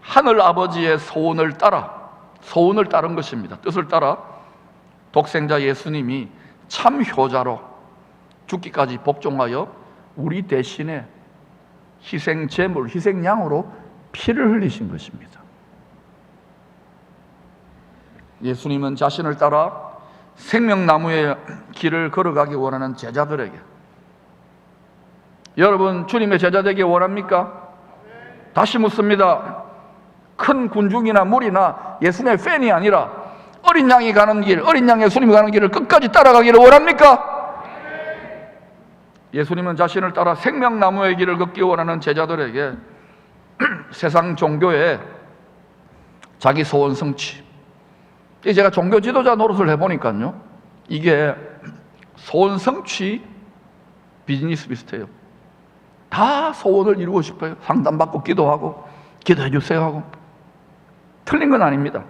하늘 아버지의 소원을 따른 것입니다. 뜻을 따라 독생자 예수님이 참 효자로 죽기까지 복종하여 우리 대신에 희생 제물, 희생양으로 피를 흘리신 것입니다. 예수님은 자신을 따라 생명나무의 길을 걸어가기 원하는 제자들에게, 여러분 주님의 제자 되기 원합니까? 다시 묻습니다. 큰 군중이나 무리나 예수님의 팬이 아니라 어린 양이 가는 길, 어린 양 예수님이 가는 길을 끝까지 따라가기를 원합니까? 예수님은 자신을 따라 생명나무의 길을 걷기 원하는 제자들에게 세상 종교에 자기 소원 성취, 제가 종교 지도자 노릇을 해보니까요, 이게 소원 성취 비즈니스 비슷해요. 다 소원을 이루고 싶어요. 상담받고 기도하고 기도해 주세요 하고. 틀린 건 아닙니다.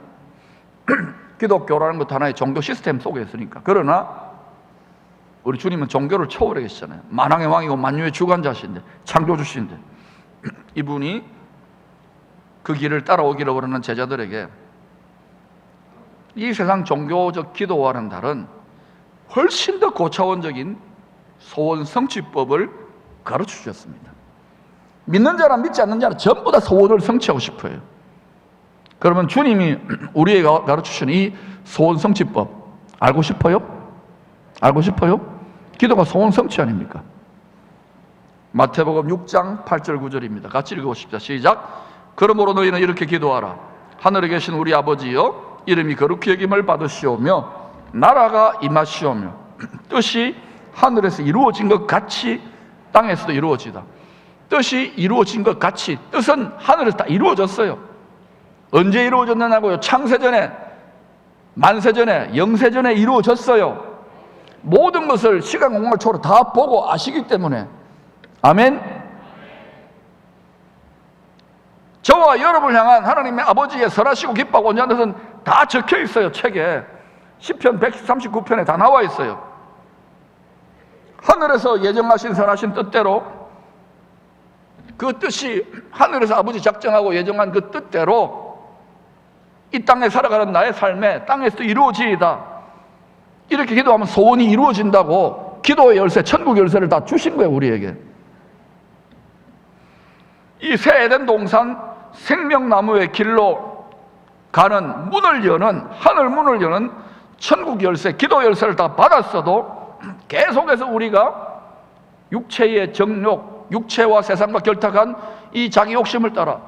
기독교라는 것도 하나의 종교 시스템 속에 있으니까. 그러나 우리 주님은 종교를 초월해 계시잖아요. 만왕의 왕이고 만유의 주관자신데, 창조주신데, 이분이 그 길을 따라오기를 원하는 제자들에게 이 세상 종교적 기도와는 다른 훨씬 더 고차원적인 소원 성취법을 가르쳐 주셨습니다. 믿는 자랑 믿지 않는 자는 전부 다 소원을 성취하고 싶어요. 그러면 주님이 우리에게 가르쳐 주신 이 소원 성취법 알고 싶어요? 알고 싶어요? 기도가 소원 성취 아닙니까? 마태복음 6장 8절 9절입니다. 같이 읽어보십시다. 시작. 그러므로 너희는 이렇게 기도하라. 하늘에 계신 우리 아버지여, 이름이 거룩히 여김을 받으시오며 나라가 임하시오며 뜻이 하늘에서 이루어진 것 같이 땅에서도 이루어지다. 뜻이 이루어진 것 같이, 뜻은 하늘에서 다 이루어졌어요. 언제 이루어졌느냐고요? 창세전에, 만세전에, 영세전에 이루어졌어요. 모든 것을 시간 공간 초로 다 보고 아시기 때문에. 아멘. 저와 여러분을 향한 하나님의 아버지의 선하시고 기뻐하고 온전한 뜻은 다 적혀 있어요. 책에 시편 139편에 다 나와 있어요. 하늘에서 예정하신 선하신 뜻대로, 그 뜻이 하늘에서 아버지 작정하고 예정한 그 뜻대로 이 땅에 살아가는 나의 삶에 땅에서도 이루어지이다. 이렇게 기도하면 소원이 이루어진다고 기도의 열쇠, 천국 열쇠를 다 주신 거예요, 우리에게. 이 새 에덴 동산 생명나무의 길로 가는 문을 여는, 하늘 문을 여는 천국 열쇠, 기도 열쇠를 다 받았어도 계속해서 우리가 육체의 정욕, 육체와 세상과 결탁한 이 자기 욕심을 따라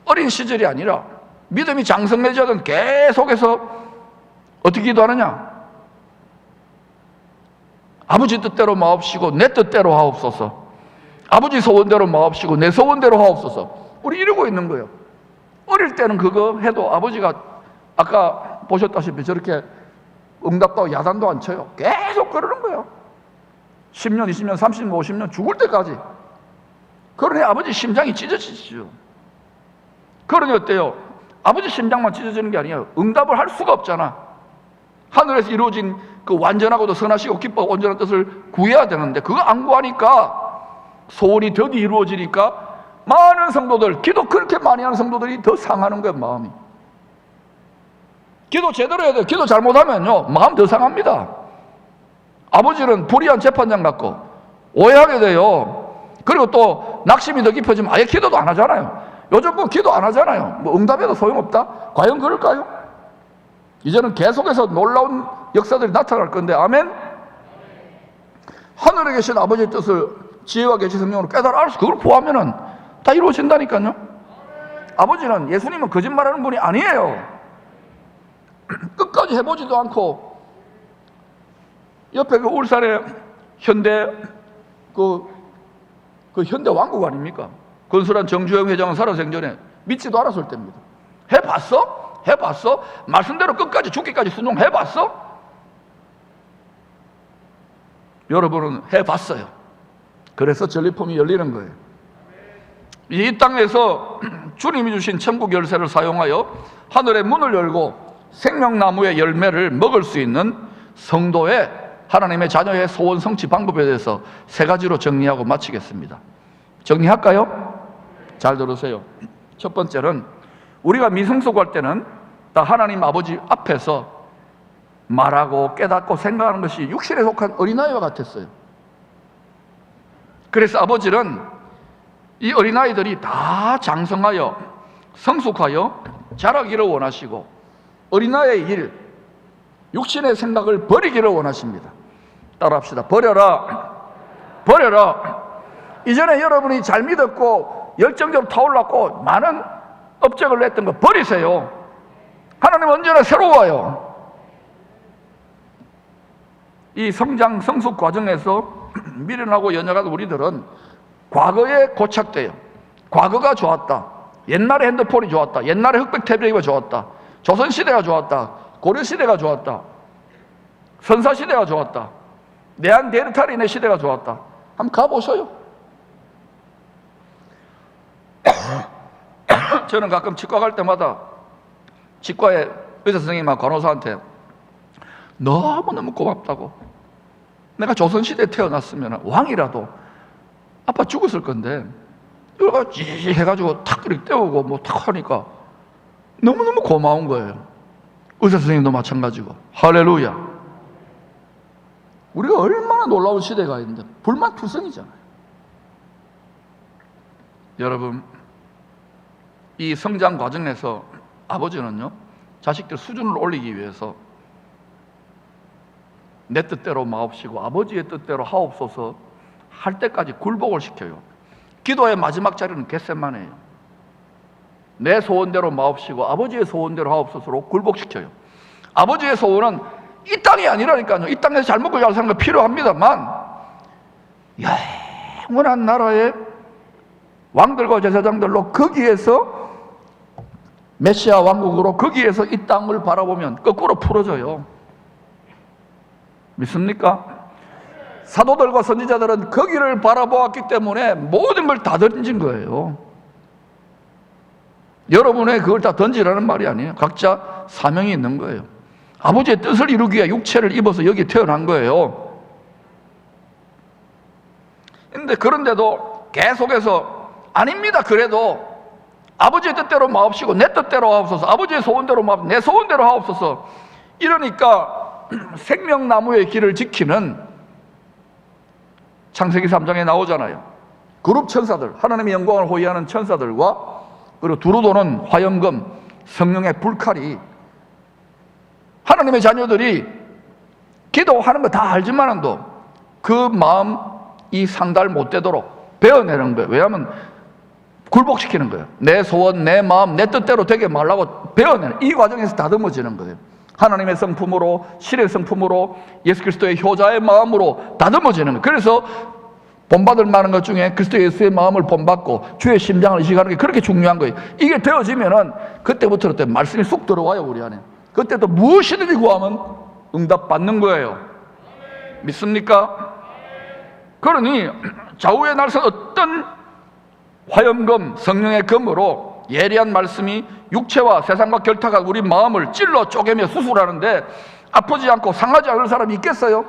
어린 시절이 아니라 믿음이 장성해지던 계속해서 어떻게 기도하느냐? 아버지 뜻대로 마옵시고 내 뜻대로 하옵소서. 아버지 소원대로 마옵시고 내 소원대로 하옵소서. 우리 이러고 있는 거예요. 어릴 때는 그거 해도 아버지가 아까 보셨다시피 저렇게 응답도 야단도 안 쳐요. 계속 그러는 거예요. 10년, 20년, 30년, 50년 죽을 때까지. 그러니 아버지 심장이 찢어지죠. 그러니 어때요? 아버지 심장만 찢어지는 게 아니에요. 응답을 할 수가 없잖아. 하늘에서 이루어진 그 완전하고도 선하시고 기뻐하고 온전한 뜻을 구해야 되는데 그거 안 구하니까 소원이 더디 이루어지니까 많은 성도들, 기도 그렇게 많이 하는 성도들이 더 상하는 거예요, 마음이. 기도 제대로 해야 돼요. 기도 잘못하면요, 마음 더 상합니다. 아버지는 불의한 재판장 같고 오해하게 돼요. 그리고 또 낙심이 더 깊어지면 아예 기도도 안 하잖아요. 요즘 뭐 기도 안 하잖아요. 뭐 응답해도 소용없다? 과연 그럴까요? 이제는 계속해서 놀라운 역사들이 나타날 건데, 아멘? 하늘에 계신 아버지의 뜻을 지혜와 계시 성령으로 깨달아 알아서 그걸 구하면은 다 이루어진다니까요. 아버지는, 예수님은 거짓말하는 분이 아니에요. 끝까지 해보지도 않고 옆에 그 울산의 현대 그 현대 왕국 아닙니까? 건설한 정주영 회장은 살아생전에 믿지도 않았을 때입니다. 해봤어? 해봤어? 말씀대로 끝까지 죽기까지 순종해봤어? 여러분은 해봤어요. 그래서 전리품이 열리는 거예요. 이 땅에서 주님이 주신 천국 열쇠를 사용하여 하늘의 문을 열고 생명나무의 열매를 먹을 수 있는 성도의 하나님의 자녀의 소원 성취 방법에 대해서 3가지로 정리하고 마치겠습니다. 정리할까요? 잘 들으세요. 첫 번째는 우리가 미성숙할 때는 다 하나님 아버지 앞에서 말하고 깨닫고 생각하는 것이 육신에 속한 어린아이와 같았어요. 그래서 아버지는 이 어린아이들이 다 장성하여 성숙하여 자라기를 원하시고 어린아이의 일, 육신의 생각을 버리기를 원하십니다. 따라합시다. 버려라. 버려라. 이전에 여러분이 잘 믿었고 열정적으로 타올랐고 많은 업적을 냈던 거 버리세요. 하나님은 언제나 새로워요. 이 성장 성숙 과정에서 미련하고 연약한 우리들은 과거에 고착돼요. 과거가 좋았다. 옛날에 핸드폰이 좋았다. 옛날에 흑백 태블릿이 좋았다. 조선시대가 좋았다. 고려시대가 좋았다. 선사시대가 좋았다. 네안데르탈인의 시대가 좋았다. 한번 가보셔요. 저는 가끔 치과 갈 때마다 치과의 의사 선생님과 간호사한테 너무너무 고맙다고, 내가 조선시대에 태어났으면 왕이라도 아빠 죽었을 건데 이거 찌 해가지고 탁 이렇게 떼우고 뭐 탁 하니까 너무너무 고마운 거예요. 의사 선생님도 마찬가지고. 할렐루야. 우리가 얼마나 놀라운 시대가 있는데 불만투성이잖아요. 여러분, 이 성장 과정에서 아버지는요, 자식들 수준을 올리기 위해서 내 뜻대로 마옵시고 아버지의 뜻대로 하옵소서 할 때까지 굴복을 시켜요. 기도의 마지막 자리는 겟세마네예요. 내 소원대로 마옵시고 아버지의 소원대로 하옵소서로 굴복시켜요. 아버지의 소원은 이 땅이 아니라니까요. 이 땅에서 잘 먹고 잘 사는 거 필요합니다만 영원한 나라의 왕들과 제사장들로 거기에서 메시아 왕국으로 거기에서 이 땅을 바라보면 거꾸로 풀어져요. 믿습니까? 사도들과 선지자들은 거기를 바라보았기 때문에 모든 걸 다 던진 거예요. 여러분의 그걸 다 던지라는 말이 아니에요. 각자 사명이 있는 거예요. 아버지의 뜻을 이루기 위해 육체를 입어서 여기 태어난 거예요. 그런데도 계속해서 아닙니다. 그래도 아버지의 뜻대로 마옵시고 내 뜻대로 하옵소서, 아버지의 소원대로 마옵소서, 내 소원대로 하옵소서. 이러니까 생명나무의 길을 지키는 창세기 3장에 나오잖아요. 그룹 천사들, 하나님의 영광을 호위하는 천사들과 그리고 두루 도는 화염금, 성령의 불칼이 하나님의 자녀들이 기도하는 거 다 알지만도 그 마음이 상달 못 되도록 베어내는 거예요. 왜냐하면 굴복시키는 거예요. 내 소원, 내 마음, 내 뜻대로 되게 말라고 베어내는, 이 과정에서 다듬어지는 거예요. 하나님의 성품으로, 신의 성품으로, 예수 그리스도의 효자의 마음으로 다듬어지는 거예요. 그래서 본받을 만한 것 중에 그리스도 예수의 마음을 본받고 주의 심장을 의식하는 게 그렇게 중요한 거예요. 이게 되어지면은 그때부터 말씀이 쑥 들어와요, 우리 안에. 그때 또 무엇이든지 구하면 응답받는 거예요. 믿습니까? 그러니 좌우의 날선 어떤 화염금, 성령의 검으로 예리한 말씀이 육체와 세상과 결탁한 우리 마음을 찔러 쪼개며 수술하는데 아프지 않고 상하지 않을 사람이 있겠어요?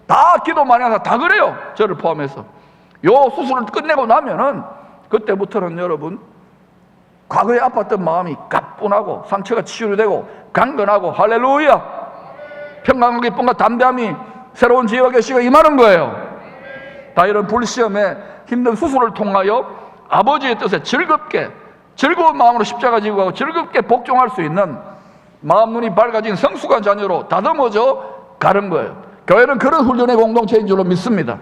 다 기도 많이 하서 다 그래요. 저를 포함해서. 요 수술을 끝내고 나면은 그때부터는 여러분 과거에 아팠던 마음이 가뿐하고 상처가 치유되고 강건하고 할렐루야, 평강과 기쁨과 담대함이 새로운 지혜와 계시가 임하는 거예요. 다 이런 불시험에 힘든 수술을 통하여 아버지의 뜻에 즐겁게 즐거운 마음으로 십자가 지고 가고 즐겁게 복종할 수 있는 마음 눈이 밝아진 성숙한 자녀로 다듬어져 가는 거예요. 교회는 그런 훈련의 공동체인 줄로 믿습니다.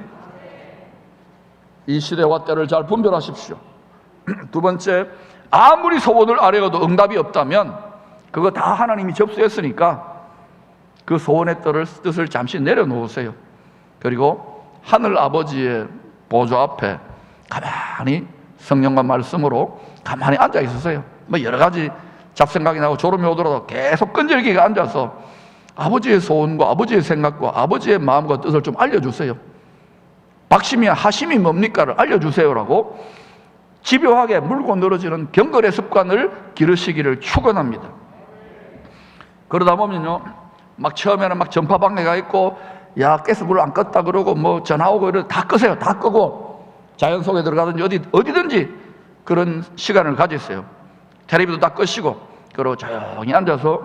이 시대와 때를 잘 분별하십시오. 두 번째, 아무리 소원을 아뢰어도 응답이 없다면 그거 다 하나님이 접수했으니까 그 소원의 뜻을 잠시 내려놓으세요. 그리고 하늘 아버지의 보좌 앞에 가만히 성령과 말씀으로 가만히 앉아 있으세요. 뭐 여러 가지 잡생각이 나고 졸음이 오더라도 계속 끈질기게 앉아서 아버지의 소원과 아버지의 생각과 아버지의 마음과 뜻을 좀 알려주세요. 박심이야 하심이 뭡니까를 알려주세요라고 집요하게 물고 늘어지는 경건의 습관을 기르시기를 축원합니다. 그러다 보면요, 막 처음에는 막 전파방해가 있고, 야 가스 불 안 껐다 그러고 뭐 전화 오고 이러 다 끄세요. 다 끄고 자연 속에 들어가든지 어디든지 그런 시간을 가지세요. 텔레비도 다 끄시고 그리고 조용히 앉아서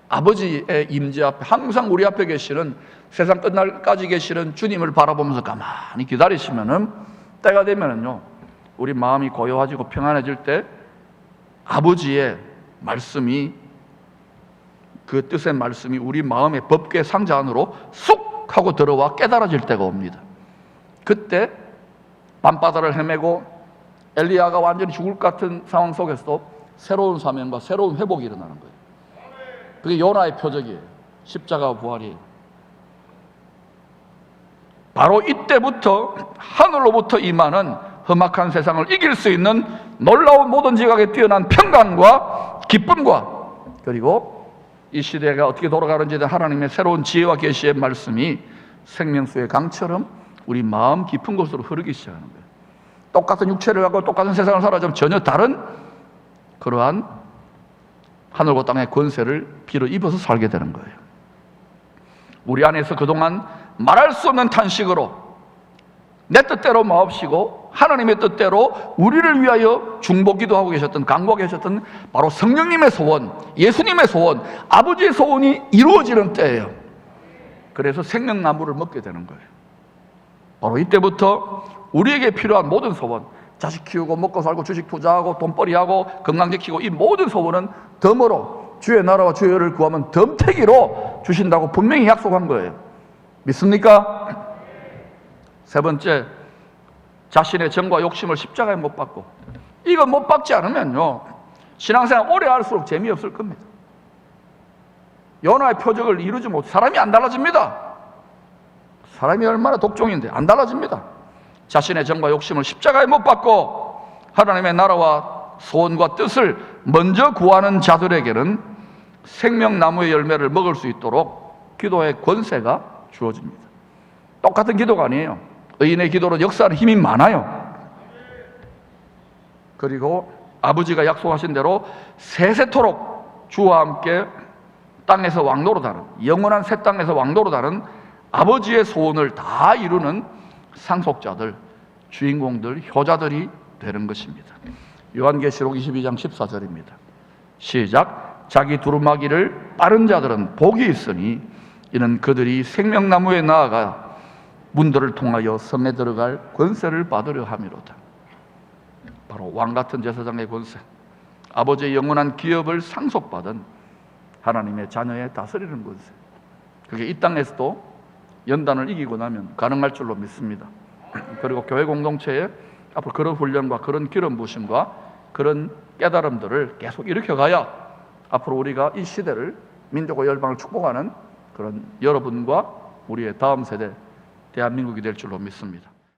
아버지의 임재 앞에 항상 우리 앞에 계시는 세상 끝날까지 계시는 주님을 바라보면서 가만히 기다리시면은 때가 되면은요, 우리 마음이 고요해지고 평안해질 때 아버지의 말씀이, 그 뜻의 말씀이 우리 마음의 법궤 상자 안으로 쑥 하고 들어와 깨달아질 때가 옵니다. 그때 밤바다를 헤매고 엘리야가 완전히 죽을 것 같은 상황 속에서 새로운 사명과 새로운 회복이 일어나는 거예요. 그게 요나의 표적이에요. 십자가 부활이에요. 바로 이때부터 하늘로부터 임하는 험악한 세상을 이길 수 있는 놀라운 모든 지각에 뛰어난 평강과 기쁨과, 그리고 이 시대가 어떻게 돌아가는지에 대한 하나님의 새로운 지혜와 계시의 말씀이 생명수의 강처럼 우리 마음 깊은 곳으로 흐르기 시작하는 거예요. 똑같은 육체를 갖고 똑같은 세상을 살아가지만 전혀 다른 그러한 하늘과 땅의 권세를 빌어 입어서 살게 되는 거예요. 우리 안에서 그동안 말할 수 없는 탄식으로 내 뜻대로 마옵시고 하나님의 뜻대로 우리를 위하여 중보기도 하고 계셨던, 간구하고 계셨던 바로 성령님의 소원, 예수님의 소원, 아버지의 소원이 이루어지는 때예요. 그래서 생명나무를 먹게 되는 거예요. 바로 이때부터 우리에게 필요한 모든 소원, 자식 키우고 먹고 살고 주식 투자하고 돈벌이하고 건강 지키고, 이 모든 소원은 덤으로 주의 나라와 주의 의를 구하면 덤태기로 주신다고 분명히 약속한 거예요. 믿습니까? 세 번째, 자신의 정과 욕심을 십자가에 못 박고, 이거 못 박지 않으면요, 신앙생활 오래 할수록 재미없을 겁니다. 요나의 표적을 이루지 못, 사람이 안 달라집니다. 사람이 얼마나 독종인데 안 달라집니다. 자신의 정과 욕심을 십자가에 못 박고 하나님의 나라와 소원과 뜻을 먼저 구하는 자들에게는 생명나무의 열매를 먹을 수 있도록 기도의 권세가 주어집니다. 똑같은 기도가 아니에요. 의인의 기도로 역사하는 힘이 많아요. 그리고 아버지가 약속하신 대로 세세토록 주와 함께 땅에서 왕노릇하는, 영원한 새 땅에서 왕노릇하는 아버지의 소원을 다 이루는 상속자들, 주인공들, 효자들이 되는 것입니다. 요한계시록 22장 14절입니다. 시작. 자기 두루마기를 빠른 자들은 복이 있으니 이는 그들이 생명나무에 나아가 문들을 통하여 성에 들어갈 권세를 받으려 함이로다. 바로 왕같은 제사장의 권세, 아버지의 영원한 기업을 상속받은 하나님의 자녀의 다스리는 권세, 그게 이 땅에서도 연단을 이기고 나면 가능할 줄로 믿습니다. 그리고 교회 공동체에 앞으로 그런 훈련과 그런 기름 부심과 그런 깨달음들을 계속 일으켜가야 앞으로 우리가 이 시대를, 민족과 열방을 축복하는 그런 여러분과 우리의 다음 세대 대한민국이 될 줄로 믿습니다.